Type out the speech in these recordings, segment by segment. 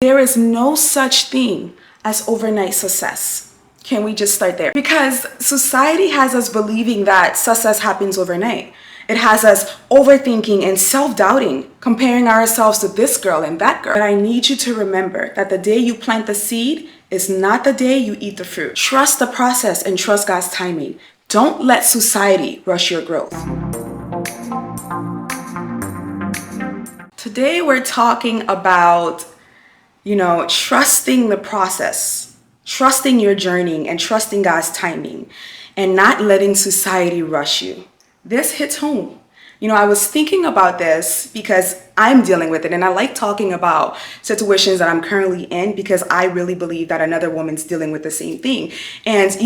There is no such thing as overnight success. Can we just start there? Because society has us believing that success happens overnight. It has us overthinking and self-doubting, comparing ourselves to this girl and that girl. But I need you to remember that the day you plant the seed is not the day you eat the fruit. Trust the process and trust God's timing. Don't let society rush your growth. Today we're talking about, trusting the process, trusting your journey and trusting God's timing and not letting society rush you. This hits home. I was thinking about this because I'm dealing with it, and I like talking about situations that I'm currently in because I really believe that another woman's dealing with the same thing. And,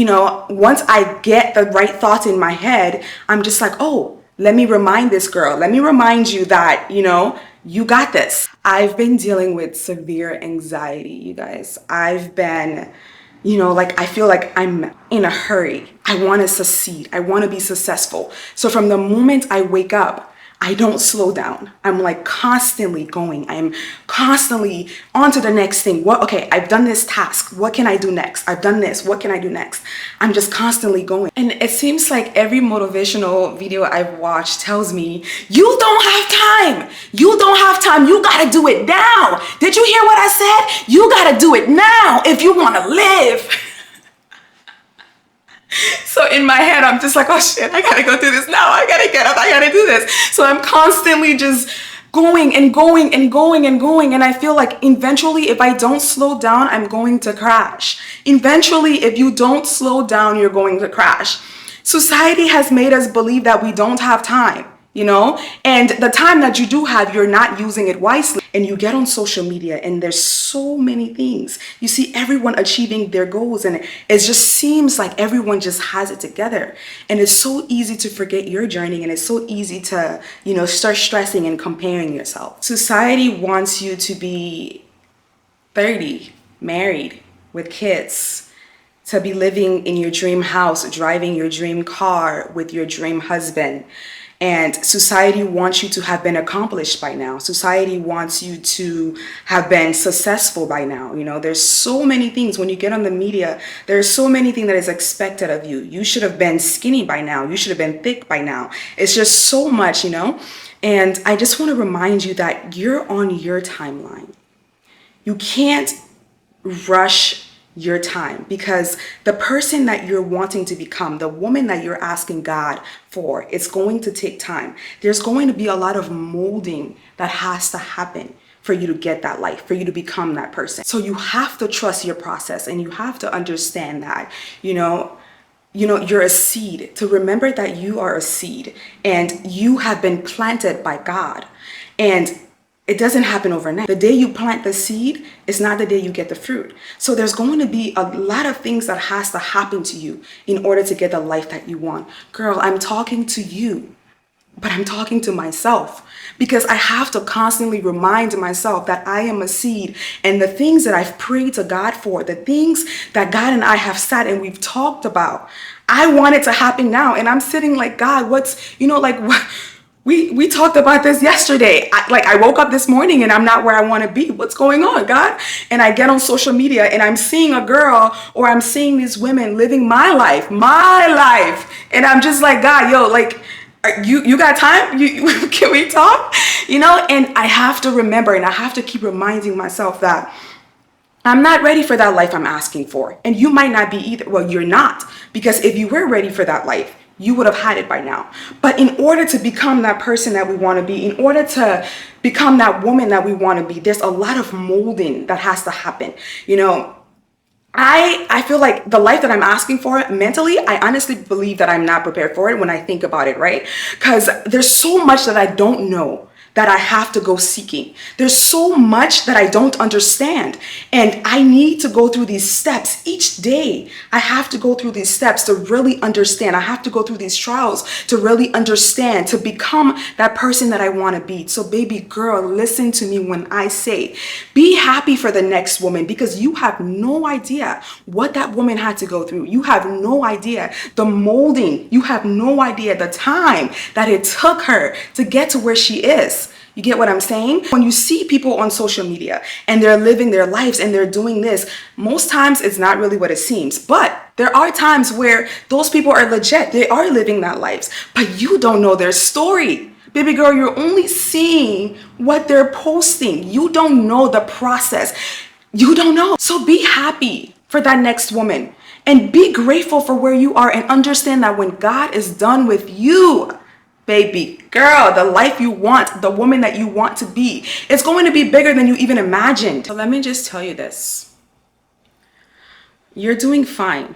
once I get the right thoughts in my head, I'm just like, oh, let me remind this girl. Let me remind you that, you got this. I've been dealing with severe anxiety, you guys. I've been, I feel like I'm in a hurry. I want to succeed. I want to be successful. So from the moment I wake up, I don't slow down. I'm like constantly going. I'm constantly on to the next thing. Okay, I've done this task. What can I do next? I've done this. What can I do next? I'm just constantly going. And it seems like every motivational video I've watched tells me, you don't have time. You don't have time. You got to do it now. Did you hear what I said? You got to do it now if you want to live. So in my head, I'm just like, oh shit, I gotta go do this now. I gotta get up. I gotta do this. So I'm constantly just going and going and going and going. And I feel like eventually, if I don't slow down, I'm going to crash. Eventually, if you don't slow down, you're going to crash. Society has made us believe that we don't have time. And the time that you do have, you're not using it wisely. And you get on social media and there's so many things. You see everyone achieving their goals and it just seems like everyone just has it together. And it's so easy to forget your journey, and it's so easy to, start stressing and comparing yourself. Society wants you to be 30, married, with kids, to be living in your dream house, driving your dream car with your dream husband. And society wants you to have been accomplished by now. Society wants you to have been successful by now. There's so many things when you get on the media, there's so many things that is expected of you. You should have been skinny by now. You should have been thick by now. It's just so much, And I just want to remind you that you're on your timeline. You can't rush your time, because the person that you're wanting to become, the woman that you're asking God for, it's going to take time. There's going to be a lot of molding that has to happen for you to get that life, for you to become that person. So you have to trust your process, and you have to understand that, you're a seed. To remember that you are a seed and you have been planted by God. And it doesn't happen overnight. The day you plant the seed is not the day you get the fruit. So there's going to be a lot of things that has to happen to you in order to get the life that you want. Girl, I'm talking to you, but I'm talking to myself, because I have to constantly remind myself that I am a seed, and the things that I've prayed to God for, the things that God and I have sat and we've talked about, I want it to happen now. And I'm sitting like, God, what? We talked about this yesterday. I woke up this morning and I'm not where I want to be. What's going on, God? And I get on social media and I'm seeing a girl, or I'm seeing these women living my life. And I'm just like, God, you got time? Can we talk? And I have to remember, and I have to keep reminding myself that I'm not ready for that life I'm asking for. And you might not be either. Well, you're not, because if you were ready for that life, you would have had it by now. But in order to become that person that we want to be, in order to become that woman that we want to be, there's a lot of molding that has to happen. I feel like the life that I'm asking for mentally, I honestly believe that I'm not prepared for it when I think about it, right? Because there's so much that I don't know, that I have to go seeking. There's so much that I don't understand, and I need to go through these steps each day. I have to go through these steps to really understand. I have to go through these trials to really understand, to become that person that I want to be. So baby girl, listen to me when I say, be happy for the next woman, because you have no idea what that woman had to go through. You have no idea the molding. You have no idea the time that it took her to get to where she is. You get what I'm saying? When you see people on social media and they're living their lives and they're doing this, most times it's not really what it seems. But there are times where those people are legit. They are living that lives, but you don't know their story. Baby girl, you're only seeing what they're posting. You don't know the process. You don't know. So be happy for that next woman and be grateful for where you are and understand that when God is done with you, baby girl, the life you want, the woman that you want to be, it's going to be bigger than you even imagined. So let me just tell you this. You're doing fine,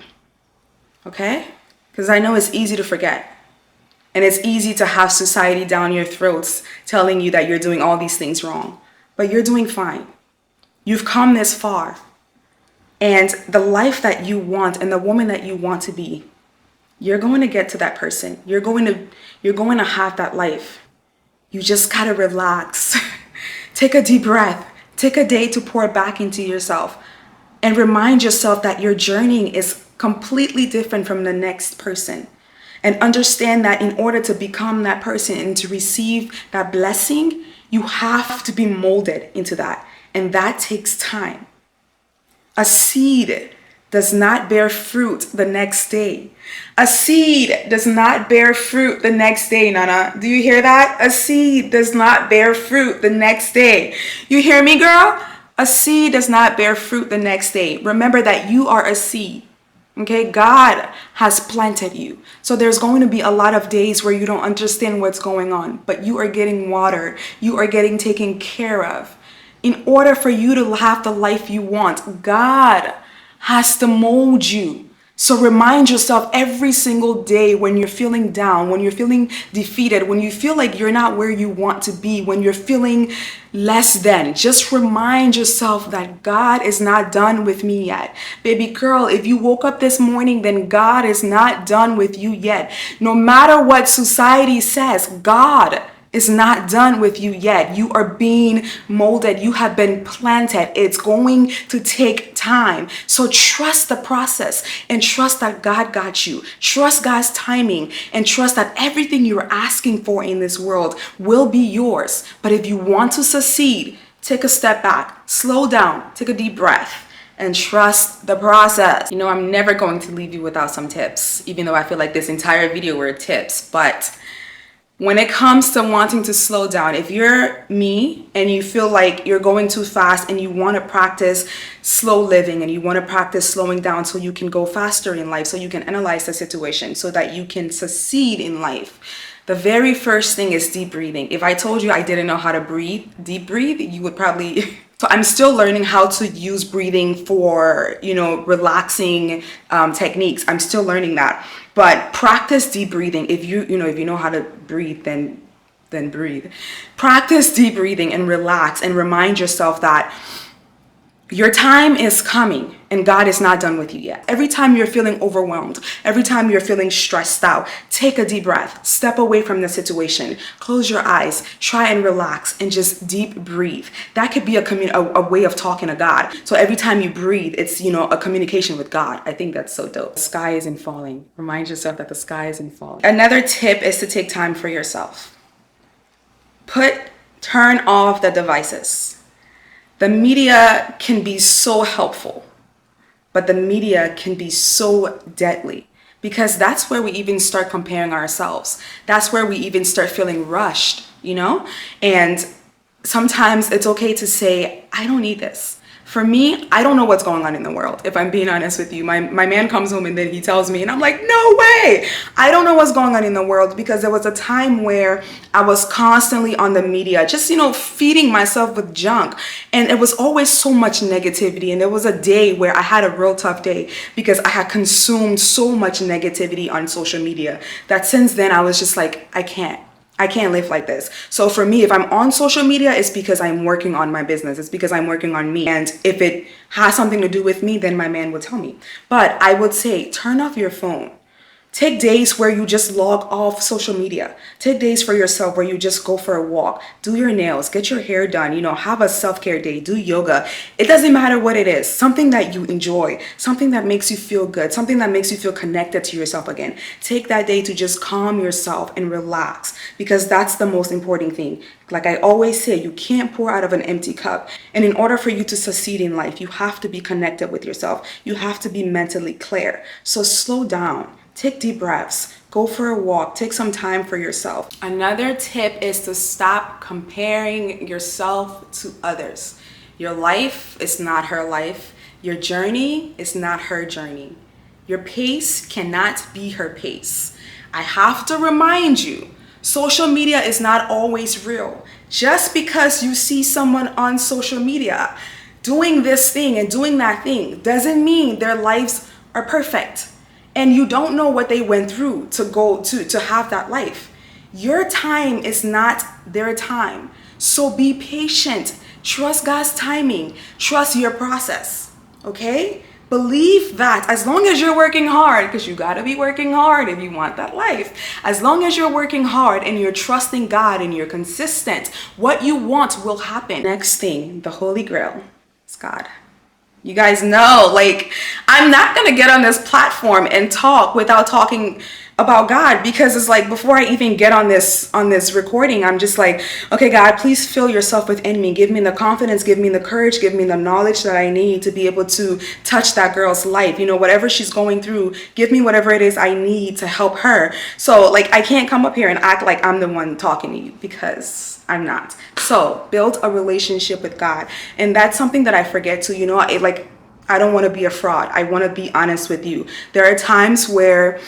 okay? Because I know it's easy to forget. And it's easy to have society down your throats telling you that you're doing all these things wrong. But you're doing fine. You've come this far. And the life that you want and the woman that you want to be, you're going to get to that person. You're going to have that life. You just gotta relax. Take a deep breath. Take a day to pour back into yourself and remind yourself that your journey is completely different from the next person. And understand that in order to become that person and to receive that blessing, you have to be molded into that. And that takes time. A seed does not bear fruit the next day. A seed does not bear fruit the next day, Nana. Do you hear that? A seed does not bear fruit the next day. You hear me, girl? A seed does not bear fruit the next day. Remember that you are a seed. Okay, God has planted you. So there's going to be a lot of days where you don't understand what's going on, but you are getting watered. You are getting taken care of. In order for you to have the life you want, God has to mold you. So remind yourself every single day when you're feeling down, when you're feeling defeated, when you feel like you're not where you want to be, when you're feeling less than, just remind yourself that God is not done with me yet. Baby girl, if you woke up this morning, then God is not done with you yet. No matter what society says, God is not done with you yet. You are being molded. You have been planted. It's going to take time. So trust the process and trust that God got you. Trust God's timing and trust that everything you're asking for in this world will be yours. But if you want to succeed, take a step back, slow down, take a deep breath, and trust the process. You know, I'm never going to leave you without some tips, even though I feel like this entire video were tips. But when it comes to wanting to slow down, if you're me and you feel like you're going too fast and you want to practice slow living and you want to practice slowing down so you can go faster in life, so you can analyze the situation, so that you can succeed in life, the very first thing is deep breathing. If I told you I didn't know how to breathe, deep breathe, you would probably... So I'm still learning how to use breathing for, relaxing techniques. I'm still learning that. But practice deep breathing. If you know how to breathe, then breathe. Practice deep breathing and relax and remind yourself that your time is coming and God is not done with you yet. Every time you're feeling overwhelmed, every time you're feeling stressed out, take a deep breath, step away from the situation, close your eyes, try and relax and just deep breathe. That could be a way of talking to God. So every time you breathe, it's, a communication with God. I think that's so dope. The sky isn't falling. Remind yourself that the sky isn't falling. Another tip is to take time for yourself. Turn off the devices. The media can be so helpful, but the media can be so deadly, because that's where we even start comparing ourselves. That's where we even start feeling rushed, And sometimes it's okay to say, I don't need this. For me, I don't know what's going on in the world. If I'm being honest with you, my man comes home and then he tells me, and I'm like, no way. I don't know what's going on in the world, because there was a time where I was constantly on the media, just, feeding myself with junk. And it was always so much negativity. And there was a day where I had a real tough day because I had consumed so much negativity on social media that since then I was just like, I can't live like this. So for me, if I'm on social media, it's because I'm working on my business. It's because I'm working on me. And if it has something to do with me, then my man would tell me. But I would say, turn off your phone. Take days where you just log off social media. Take days for yourself where you just go for a walk, do your nails, get your hair done, have a self-care day, do yoga. It doesn't matter what it is, something that you enjoy, something that makes you feel good, something that makes you feel connected to yourself again. Take that day to just calm yourself and relax, because that's the most important thing. Like I always say, you can't pour out of an empty cup. And in order for you to succeed in life, you have to be connected with yourself. You have to be mentally clear. So slow down. Take deep breaths, go for a walk, take some time for yourself. Another tip is to stop comparing yourself to others. Your life is not her life. Your journey is not her journey. Your pace cannot be her pace. I have to remind you, social media is not always real. Just because you see someone on social media doing this thing and doing that thing doesn't mean their lives are perfect. And you don't know what they went through to have that life. Your time is not their time. So be patient. Trust God's timing. Trust your process. Okay? Believe that as long as you're working hard, because you got to be working hard if you want that life. As long as you're working hard and you're trusting God and you're consistent, what you want will happen. Next thing, the Holy Grail is God. You guys know, like, I'm not going to get on this platform and talk without talking about God, because it's like before I even get on this recording, I'm just like, okay, God, please fill yourself within me. Give me the confidence, give me the courage, give me the knowledge that I need to be able to touch that girl's life. Whatever she's going through, give me whatever it is I need to help her. So like, I can't come up here and act like I'm the one talking to you, because I'm not. So build a relationship with God. And that's something that I forget to, I don't want to be a fraud. I want to be honest with you. There are times where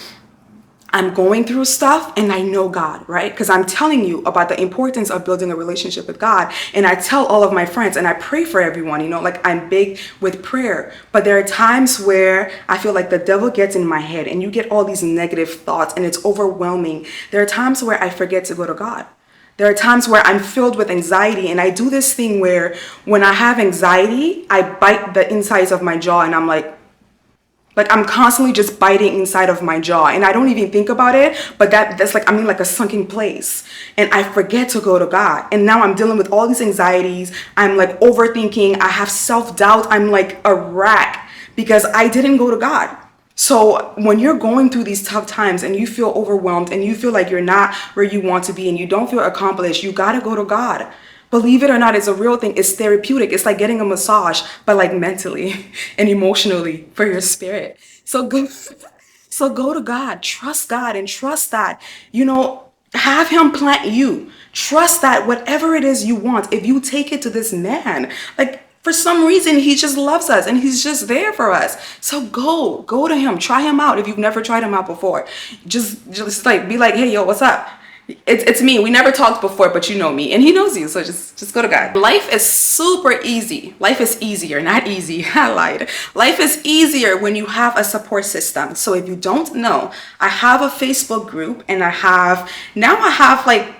I'm going through stuff and I know God, right? Because I'm telling you about the importance of building a relationship with God. And I tell all of my friends and I pray for everyone, I'm big with prayer. But there are times where I feel like the devil gets in my head and you get all these negative thoughts and it's overwhelming. There are times where I forget to go to God. There are times where I'm filled with anxiety, and I do this thing where when I have anxiety, I bite the insides of my jaw and I'm like I'm constantly just biting inside of my jaw, and I don't even think about it, but that's like, I'm in like a sunken place and I forget to go to God. And now I'm dealing with all these anxieties. I'm like overthinking. I have self-doubt. I'm like a wreck because I didn't go to God. So when you're going through these tough times and you feel overwhelmed and you feel like you're not where you want to be and you don't feel accomplished, you got to go to God. Believe it or not, it's a real thing. It's therapeutic. It's like getting a massage, but like mentally and emotionally for your spirit. So go to God. Trust God and trust that, have him plant you. Trust that whatever it is you want, if you take it to this man, like for some reason, he just loves us and he's just there for us. So go to him. Try him out if you've never tried him out before. Just like be like, hey, yo, what's up? It's me. We never talked before, but you know me and he knows you. So just go to God. Life is super easy. Life is easier, not easy. I lied. Life is easier when you have a support system. So if you don't know, I have a Facebook group and I have like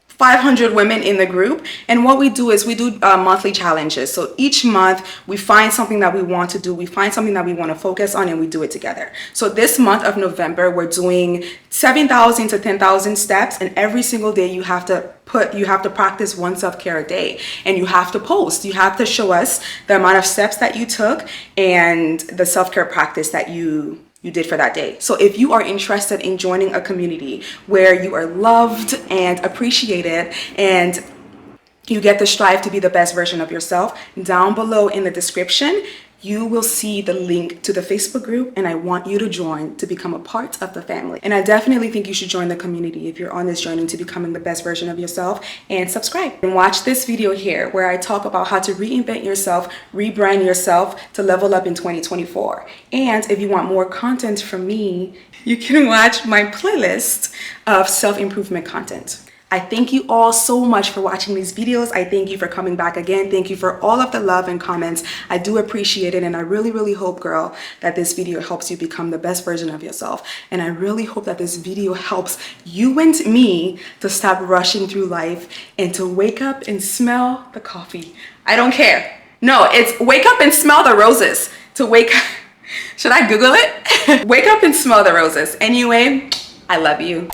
500 women in the group, and what we do is we do monthly challenges. So each month we find something that we want to do, we find something that we want to focus on, and we do it together. So this month of November we're doing 7,000 to 10,000 steps, and every single day you have to practice one self-care a day, and you have to post. You have to show us the amount of steps that you took and the self-care practice that you did for that day. So if you are interested in joining a community where you are loved and appreciated and you get to strive to be the best version of yourself, down below in the description you will see the link to the Facebook group, and I want you to join to become a part of the family. And I definitely think you should join the community if you're on this journey to becoming the best version of yourself, and subscribe. And watch this video here where I talk about how to reinvent yourself, rebrand yourself to level up in 2024. And if you want more content from me, you can watch my playlist of self-improvement content. I thank you all so much for watching these videos. I thank you for coming back again. Thank you for all of the love and comments. I do appreciate it. And I really, really hope, girl, that this video helps you become the best version of yourself. And I really hope that this video helps you and me to stop rushing through life and to wake up and smell the coffee. I don't care. No, it's wake up and smell the roses. To wake up. Should I Google it? Wake up and smell the roses. Anyway, I love you.